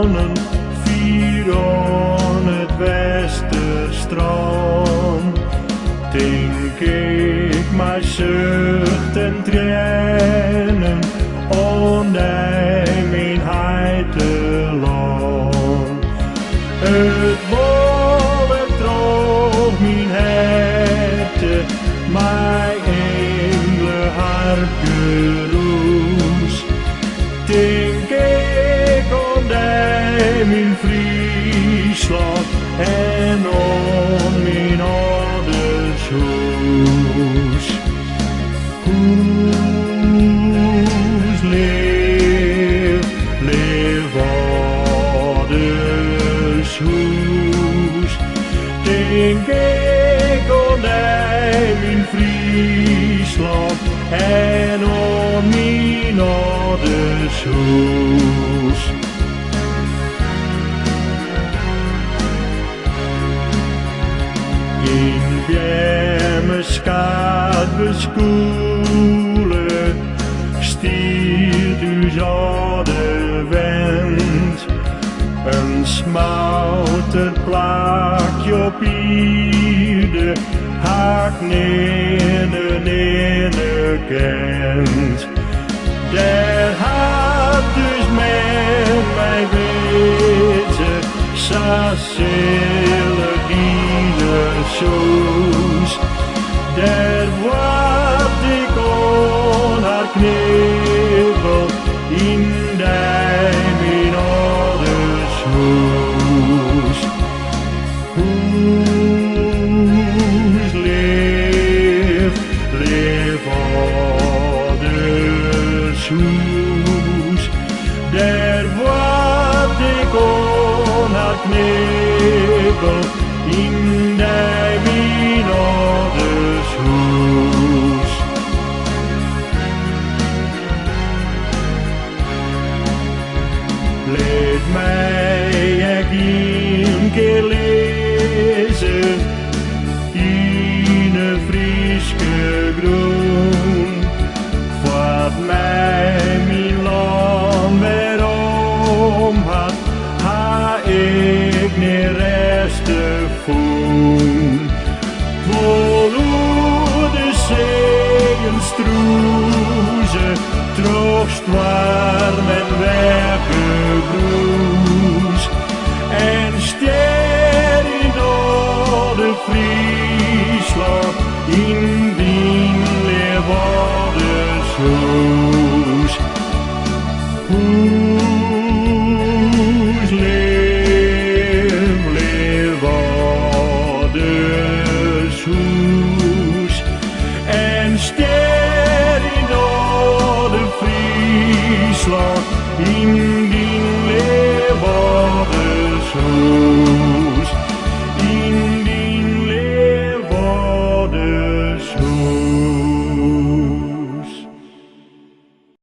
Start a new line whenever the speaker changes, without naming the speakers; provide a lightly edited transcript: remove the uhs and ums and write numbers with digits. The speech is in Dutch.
zonnen vier aan het Westerstrand. Denk ik maar zucht en tranen aan mijn heiteland. Het wolk trok mijn herte, mijn enkele hartgeroes. Denk ik aan mijn Friesland en aan mijn ouders huis. Hoes leef, leef ouders huis. Denk ik aan mijn Friesland en aan mijn ouders huis. In Bjermeskaat beskoelen, stiert u zo de wind. Een smouterplakje op ieder hak neer de kent. Der had dus met mij wezen, zazelig in de soes. Der wat ik aan haar knevel in mijn ouders huis. Hoes leef, leef ouders huis. Der wat ik aan haar knevel in mijn ouders huis. Laat mij ik een keer lezen in een Frieske groen. Wat mij mijn land weerom had, ha ik niet resten voen. Vol hoe de zeeën stroezen, troost warm en weggebroes. En ster in de Friesland, in dien leeuwarders huis. Hoes leef, leeuwarders huis. En ster in de Friesland, in